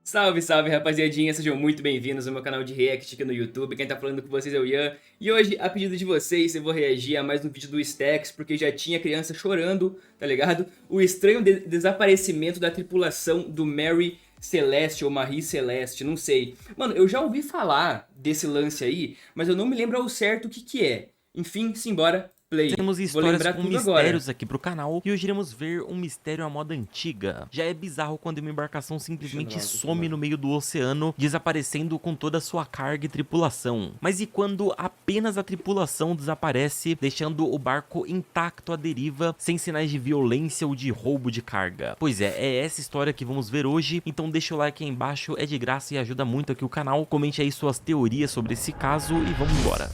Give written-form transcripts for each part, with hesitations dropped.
Salve, salve, rapaziadinha, sejam muito bem-vindos ao meu canal de React aqui no YouTube. Quem tá falando com vocês é o Ian. E hoje, a pedido de vocês, eu vou reagir a mais um vídeo do Stacks, porque já tinha criança chorando, tá ligado? O estranho desaparecimento da tripulação do Mary Celeste ou Marie Celeste, não sei. Mano, eu já ouvi falar desse lance aí, mas eu não me lembro ao certo o que que é. Enfim, simbora. Play. Temos Vou histórias lembrar com tudo mistérios agora. aqui pro canal e hoje iremos ver um mistério à moda antiga. Já é bizarro quando uma embarcação simplesmente some no meio do oceano, desaparecendo com toda a sua carga e tripulação. Mas e quando apenas a tripulação desaparece, deixando o barco intacto à deriva, sem sinais de violência ou de roubo de carga? Pois é essa história que vamos ver hoje, então deixa o like aí embaixo, é de graça e ajuda muito aqui o canal. Comente aí suas teorias sobre esse caso e vamos embora.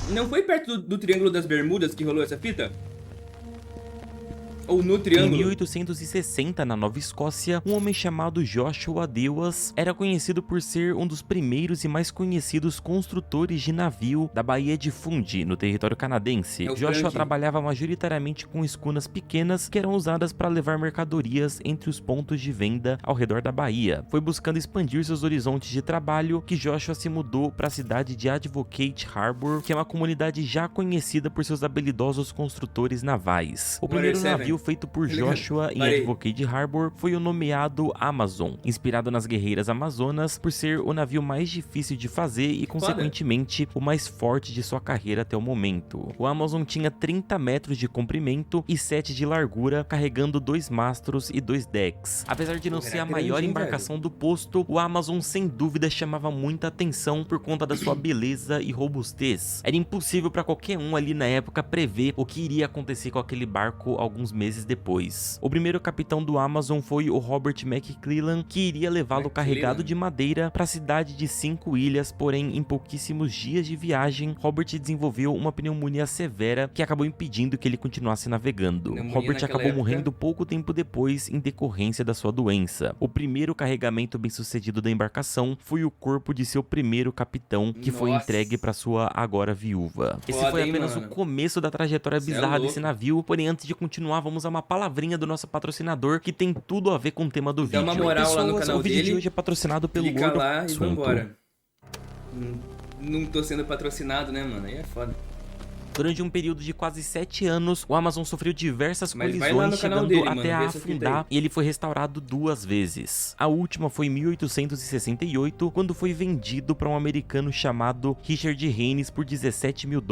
Não foi perto do Triângulo das Bermudas que rolou essa fita? Ou no Em Triângulo? 1860, na Nova Escócia, um homem chamado Joshua Dewas era conhecido por ser um dos primeiros e mais conhecidos construtores de navio da Baía de Fundy, no território canadense. Joshua trabalhava majoritariamente com escunas pequenas que eram usadas para levar mercadorias entre os pontos de venda ao redor da baía. Foi buscando expandir seus horizontes de trabalho que Joshua se mudou para a cidade de Advocate Harbor, que é uma comunidade já conhecida por seus habilidosos construtores navais. O primeiro navio feito por Joshua em Advocate Harbor foi o nomeado Amazon, inspirado nas guerreiras amazonas por ser o navio mais difícil de fazer e consequentemente o mais forte de sua carreira até o momento. O Amazon tinha 30 metros de comprimento e 7 de largura, carregando 2 mastros e 2 decks. Apesar de não ser a maior embarcação do posto, o Amazon sem dúvida chamava muita atenção por conta da sua beleza e robustez. Era impossível para qualquer um ali na época prever o que iria acontecer com aquele barco alguns meses depois. O primeiro capitão do Amazon foi o Robert McClellan, que iria levá-lo carregado de madeira para a cidade de 5 ilhas, porém em pouquíssimos dias de viagem, Robert desenvolveu uma pneumonia severa que acabou impedindo que ele continuasse navegando. Robert acabou morrendo pouco tempo depois em decorrência da sua doença. O primeiro carregamento bem-sucedido da embarcação foi o corpo de seu primeiro capitão, que foi entregue para sua agora viúva. Esse foi apenas o começo da trajetória bizarra desse navio, porém antes de continuar, vamos a uma palavrinha do nosso patrocinador que tem tudo a ver com o tema do vídeo. Dá uma moral lá no canal o vídeo dele, de hoje é patrocinado pelo clica World lá of e vambora. Não tô sendo patrocinado, né, mano? Aí é foda. Durante um período de quase 7 anos, o Amazon sofreu diversas colisões, chegando dele, até a afundar, e ele foi restaurado 2 vezes. A última foi em 1868, quando foi vendido para um americano chamado Richard Haynes por $17 mil.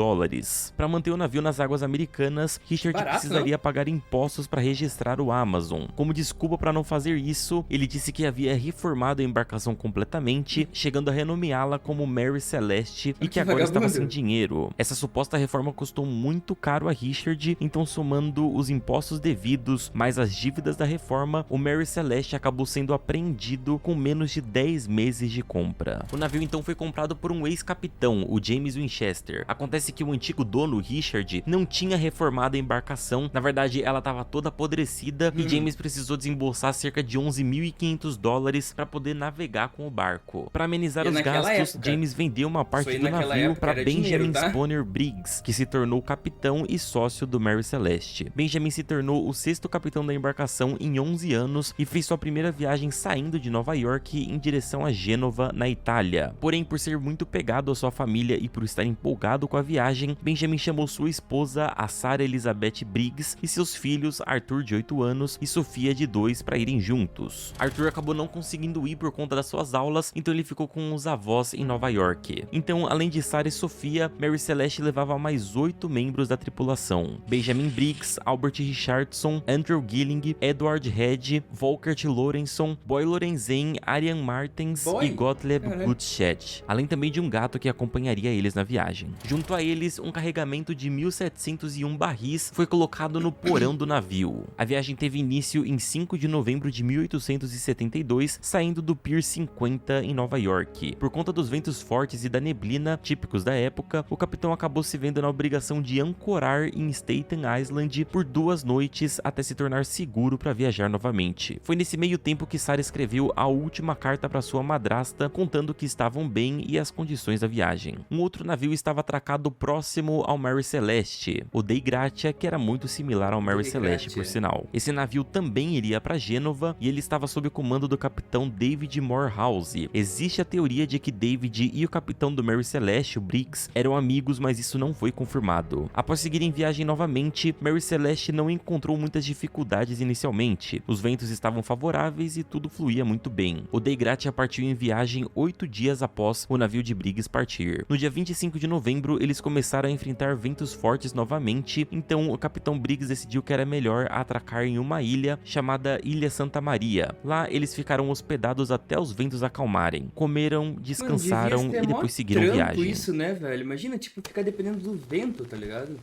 Para manter o navio nas águas americanas, Richard precisaria pagar impostos para registrar o Amazon. Como desculpa para não fazer isso, ele disse que havia reformado a embarcação completamente, chegando a renomeá-la como Mary Celeste e que agora estava sem dinheiro. Essa suposta reforma custou muito caro a Richard, então somando os impostos devidos mais as dívidas da reforma, o Mary Celeste acabou sendo apreendido com menos de 10 meses de compra. O navio então foi comprado por um ex-capitão, o James Winchester. Acontece que o antigo dono, Richard, não tinha reformado a embarcação, na verdade ela estava toda apodrecida e James precisou desembolsar cerca de $11.500 para poder navegar com o barco. Para amenizar os gastos, James vendeu uma parte do navio para Benjamin Spooner Briggs, que se tornou capitão e sócio do Mary Celeste. Benjamin se tornou o 6º capitão da embarcação em 11 anos e fez sua primeira viagem saindo de Nova York em direção a Gênova, na Itália. Porém, por ser muito pegado à sua família e por estar empolgado com a viagem, Benjamin chamou sua esposa, a Sarah Elizabeth Briggs, e seus filhos, Arthur de 8 anos e Sofia de 2, para irem juntos. Arthur acabou não conseguindo ir por conta das suas aulas, então ele ficou com os avós em Nova York. Então, além de Sarah e Sofia, Mary Celeste levava mais 8 membros da tripulação: Benjamin Briggs, Albert Richardson, Andrew Gilling, Edward Head, Volkert Lorenson, Boy Lorenzen, Arian Martens e Gottlieb Gutschet, além também de um gato que acompanharia eles na viagem. Junto a eles, um carregamento de 1.701 barris foi colocado no porão do navio. A viagem teve início em 5 de novembro de 1872, saindo do Pier 50 em Nova York. Por conta dos ventos fortes e da neblina típicos da época, o capitão acabou se vendo na obrigação de ancorar em Staten Island por 2 noites até se tornar seguro para viajar novamente. Foi nesse meio tempo que Sarah escreveu a última carta para sua madrasta, contando que estavam bem e as condições da viagem. Um outro navio estava atracado próximo ao Mary Celeste, o Dei Gratia, que era muito similar ao Mary Celeste, por sinal. Esse navio também iria para Gênova e ele estava sob o comando do capitão David Morehouse. Existe a teoria de que David e o capitão do Mary Celeste, o Briggs, eram amigos, mas isso não foi confirmado. Após seguir em viagem novamente, Mary Celeste não encontrou muitas dificuldades inicialmente. Os ventos estavam favoráveis e tudo fluía muito bem. O Dei Gratia partiu em viagem 8 dias após o navio de Briggs partir. No dia 25 de novembro, eles começaram a enfrentar ventos fortes novamente, então o capitão Briggs decidiu que era melhor atracar em uma ilha chamada Ilha Santa Maria. Lá eles ficaram hospedados até os ventos acalmarem. Comeram, descansaram e depois seguiram viagem. Isso, né, velho? Imagina, tipo, ficar dependendo do vento, tá ligado?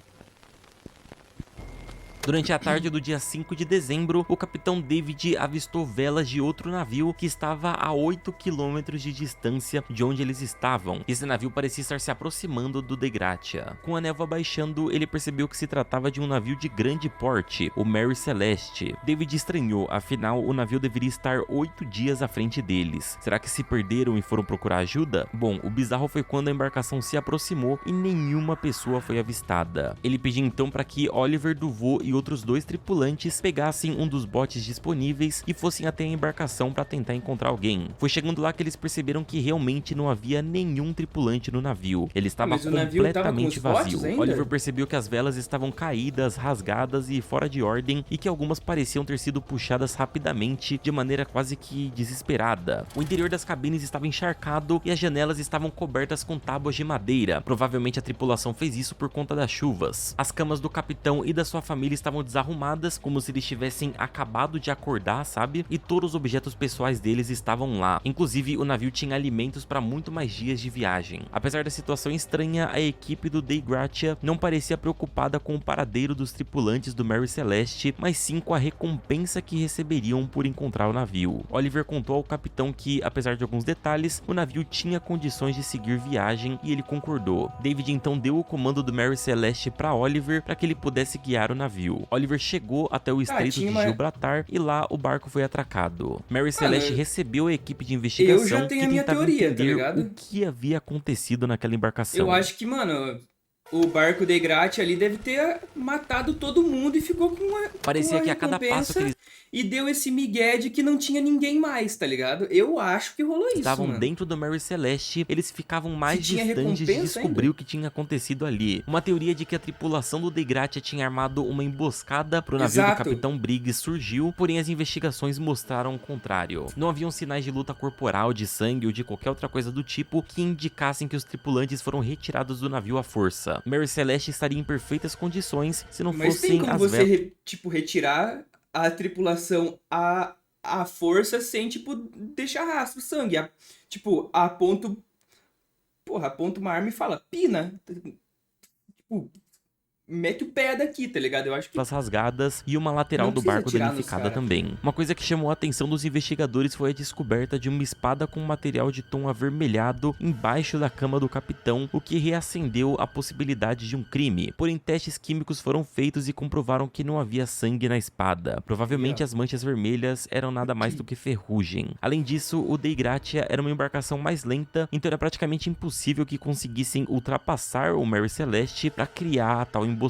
Durante a tarde do dia 5 de dezembro, o capitão David avistou velas de outro navio que estava a 8 quilômetros de distância de onde eles estavam. Esse navio parecia estar se aproximando do Dei Gratia. Com a névoa baixando, ele percebeu que se tratava de um navio de grande porte, o Mary Celeste. David estranhou, afinal o navio deveria estar 8 dias à frente deles. Será que se perderam e foram procurar ajuda? Bom, o bizarro foi quando a embarcação se aproximou e nenhuma pessoa foi avistada. Ele pediu então para que Oliver Duvaux e outros 2 tripulantes pegassem um dos botes disponíveis e fossem até a embarcação para tentar encontrar alguém. Foi chegando lá que eles perceberam que realmente não havia nenhum tripulante no navio. Ele estava completamente vazio. Oliver percebeu que as velas estavam caídas, rasgadas e fora de ordem e que algumas pareciam ter sido puxadas rapidamente de maneira quase que desesperada. O interior das cabines estava encharcado e as janelas estavam cobertas com tábuas de madeira. Provavelmente a tripulação fez isso por conta das chuvas. As camas do capitão e da sua família estavam desarrumadas, como se eles tivessem acabado de acordar, sabe? E todos os objetos pessoais deles estavam lá. Inclusive, o navio tinha alimentos para muito mais dias de viagem. Apesar da situação estranha, a equipe do Dei Gratia não parecia preocupada com o paradeiro dos tripulantes do Mary Celeste, mas sim com a recompensa que receberiam por encontrar o navio. Oliver contou ao capitão que, apesar de alguns detalhes, o navio tinha condições de seguir viagem e ele concordou. David então deu o comando do Mary Celeste para Oliver para que ele pudesse guiar o navio. Oliver chegou até o estreito de Gibraltar e lá o barco foi atracado. Mary Celeste recebeu a equipe de investigação que tentava entender o que havia acontecido naquela embarcação. Eu acho que, mano, o barco Dei Gratia ali deve ter matado todo mundo e ficou com uma Parecia que a cada passo que eles e deu esse migué de que não tinha ninguém mais, tá ligado? Eu acho que rolou isso, estavam mano. dentro do Mary Celeste, eles ficavam mais distantes de descobrir o que tinha acontecido ali. Uma teoria de que a tripulação do Dei Gratia tinha armado uma emboscada pro navio do capitão Briggs surgiu, porém as investigações mostraram o contrário. Não haviam sinais de luta corporal, de sangue ou de qualquer outra coisa do tipo que indicassem que os tripulantes foram retirados do navio à força. Mary Celeste estaria em perfeitas condições se não Mas fossem tem como as você, velas. retirar a tripulação à força sem, tipo, deixar rastro, sangue. Aponta uma arma e fala, pina. Tipo, mete o pé daqui, tá ligado? Eu acho que rasgadas e uma lateral do barco danificada também. Uma coisa que chamou a atenção dos investigadores foi a descoberta de uma espada com material de tom avermelhado embaixo da cama do capitão, o que reacendeu a possibilidade de um crime. Porém, testes químicos foram feitos e comprovaram que não havia sangue na espada. Provavelmente as manchas vermelhas eram nada mais do que ferrugem. Além disso, o Dei Gratia era uma embarcação mais lenta, então era praticamente impossível que conseguissem ultrapassar o Mary Celeste para criar a tal emboscada.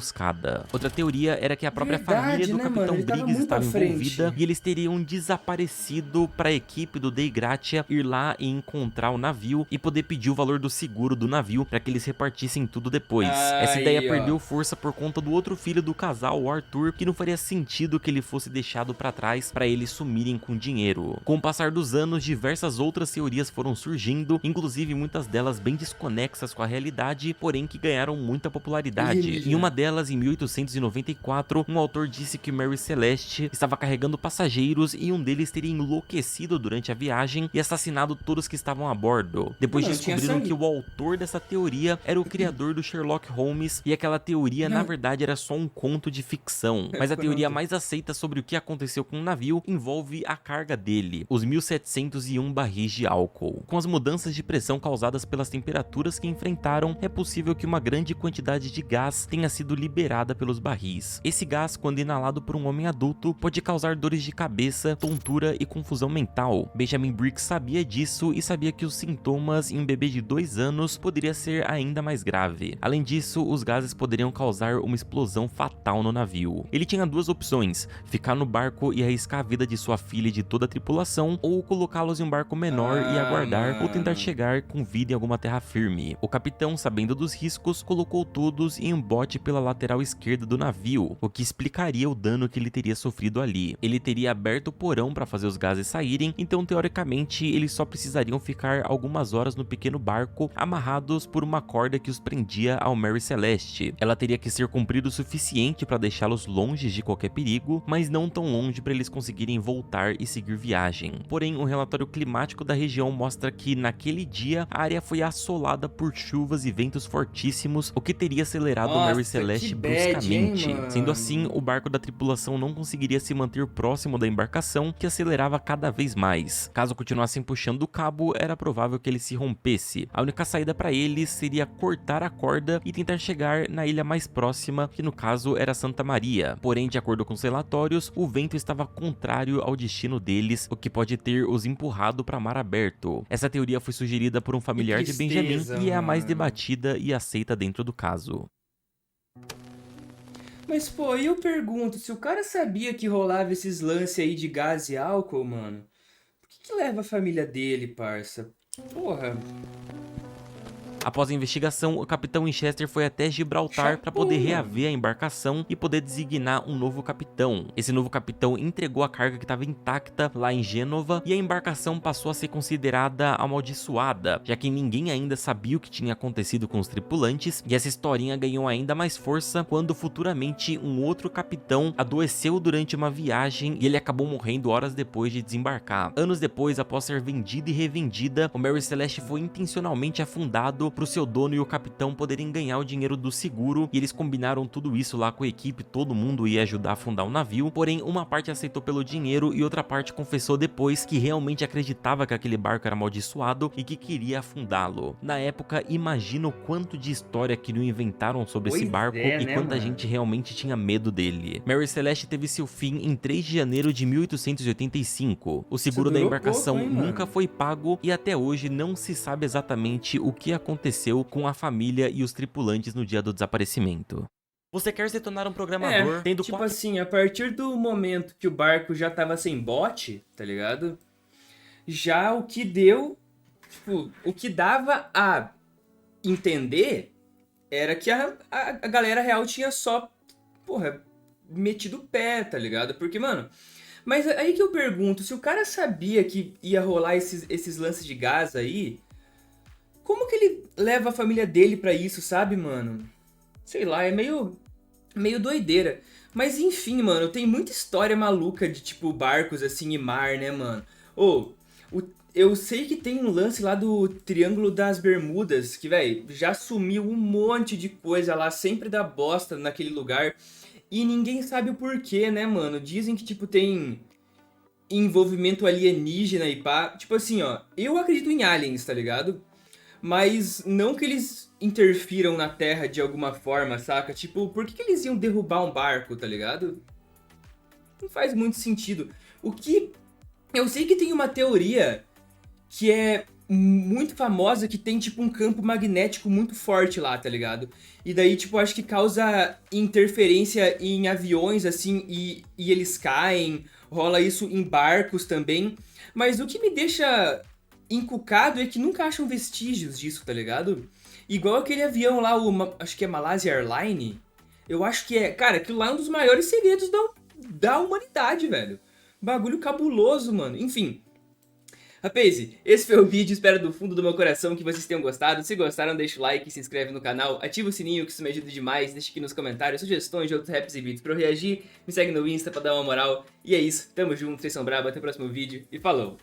Outra teoria era que a própria família do capitão Briggs estava envolvida e eles teriam desaparecido para a equipe do Dei Gratia ir lá e encontrar o navio e poder pedir o valor do seguro do navio para que eles repartissem tudo depois. Essa ideia perdeu força por conta do outro filho do casal, o Arthur, que não faria sentido que ele fosse deixado para trás para eles sumirem com dinheiro. Com o passar dos anos, diversas outras teorias foram surgindo, inclusive muitas delas bem desconexas com a realidade, porém que ganharam muita popularidade. E uma delas delas, em 1894, um autor disse que Mary Celeste estava carregando passageiros e um deles teria enlouquecido durante a viagem e assassinado todos que estavam a bordo. Depois Mano, tinha descobriram sangue. que o autor dessa teoria era o criador do Sherlock Holmes e aquela teoria na verdade era só um conto de ficção. Mas a teoria mais aceita sobre o que aconteceu com o navio envolve a carga dele, os 1701 barris de álcool. Com as mudanças de pressão causadas pelas temperaturas que enfrentaram, é possível que uma grande quantidade de gás tenha sido liberada pelos barris. Esse gás, quando inalado por um homem adulto, pode causar dores de cabeça, tontura e confusão mental. Benjamin Briggs sabia disso e sabia que os sintomas em um bebê de 2 anos poderia ser ainda mais grave. Além disso, os gases poderiam causar uma explosão fatal no navio. Ele tinha duas opções: ficar no barco e arriscar a vida de sua filha e de toda a tripulação, ou colocá-los em um barco menor e aguardar, ou tentar chegar com vida em alguma terra firme. O capitão, sabendo dos riscos, colocou todos em um bote pela lateral esquerda do navio, o que explicaria o dano que ele teria sofrido ali. Ele teria aberto o porão para fazer os gases saírem, então teoricamente eles só precisariam ficar algumas horas no pequeno barco, amarrados por uma corda que os prendia ao Mary Celeste. Ela teria que ser comprida o suficiente para deixá-los longe de qualquer perigo, mas não tão longe para eles conseguirem voltar e seguir viagem. Porém, o relatório climático da região mostra que naquele dia a área foi assolada por chuvas e ventos fortíssimos, o que teria acelerado Mary Celeste bruscamente. Sendo assim, o barco da tripulação não conseguiria se manter próximo da embarcação, que acelerava cada vez mais. Caso continuassem puxando o cabo, era provável que ele se rompesse. A única saída para eles seria cortar a corda e tentar chegar na ilha mais próxima, que no caso era Santa Maria. Porém, de acordo com os relatórios, o vento estava contrário ao destino deles, o que pode ter os empurrado para mar aberto. Essa teoria foi sugerida por um familiar de Benjamin e é a mais debatida e aceita dentro do caso. Mas, pô, e eu pergunto, se o cara sabia que rolava esses lances aí de gás e álcool, mano, por que leva a família dele, parça? Porra. Após a investigação, o capitão Winchester foi até Gibraltar para poder reaver a embarcação e poder designar um novo capitão. Esse novo capitão entregou a carga que estava intacta lá em Gênova e a embarcação passou a ser considerada amaldiçoada, já que ninguém ainda sabia o que tinha acontecido com os tripulantes, e essa historinha ganhou ainda mais força quando futuramente um outro capitão adoeceu durante uma viagem e ele acabou morrendo horas depois de desembarcar. Anos depois, após ser vendida e revendida, o Mary Celeste foi intencionalmente afundado para o seu dono e o capitão poderem ganhar o dinheiro do seguro, e eles combinaram tudo isso lá com a equipe, todo mundo ia ajudar a afundar o navio, porém uma parte aceitou pelo dinheiro e outra parte confessou depois que realmente acreditava que aquele barco era amaldiçoado e que queria afundá-lo. Na época, imagina o quanto de história que não inventaram sobre esse barco e quanta gente realmente tinha medo dele. Mary Celeste teve seu fim em 3 de janeiro de 1885. O seguro da embarcação nunca foi pago e até hoje não se sabe exatamente o que aconteceu com a família e os tripulantes no dia do desaparecimento. Você quer se tornar um programador tendo tipo assim, a partir do momento que o barco já tava sem bote, tá ligado? Já o que deu, tipo, o que dava a entender era que a galera real tinha só, porra, metido o pé, tá ligado? Porque, mano, mas aí que eu pergunto, se o cara sabia que ia rolar esses lances de gás aí, como que ele leva a família dele pra isso, sabe, mano? Sei lá, é meio doideira. Mas enfim, mano, tem muita história maluca de, tipo, barcos assim e mar, né, mano? Eu sei que tem um lance lá do Triângulo das Bermudas, que, velho, já sumiu um monte de coisa lá, sempre dá bosta naquele lugar. E ninguém sabe o porquê, né, mano? Dizem que, tipo, tem envolvimento alienígena e pá. Tipo assim, ó, eu acredito em aliens, tá ligado? Mas não que eles interfiram na Terra de alguma forma, saca? Tipo, por que eles iam derrubar um barco, tá ligado? Não faz muito sentido. Eu sei que tem uma teoria que é muito famosa, que tem, tipo, um campo magnético muito forte lá, tá ligado? E daí, tipo, acho que causa interferência em aviões, assim, e eles caem. Rola isso em barcos também. Mas o que me deixa encucado é que nunca acham vestígios disso, tá ligado? Igual aquele avião lá, acho que é Malaysia Airlines. Eu acho que é... Cara, aquilo lá é um dos maiores segredos da humanidade, velho. Bagulho cabuloso, mano. Enfim. Rapaz, esse foi o vídeo, espero do fundo do meu coração que vocês tenham gostado. Se gostaram, deixa o like, se inscreve no canal, ativa o sininho que isso me ajuda demais. Deixa aqui nos comentários sugestões de outros raps e vídeos pra eu reagir. Me segue no Insta pra dar uma moral. E é isso, tamo junto, vocês são brabo, até o próximo vídeo e falou!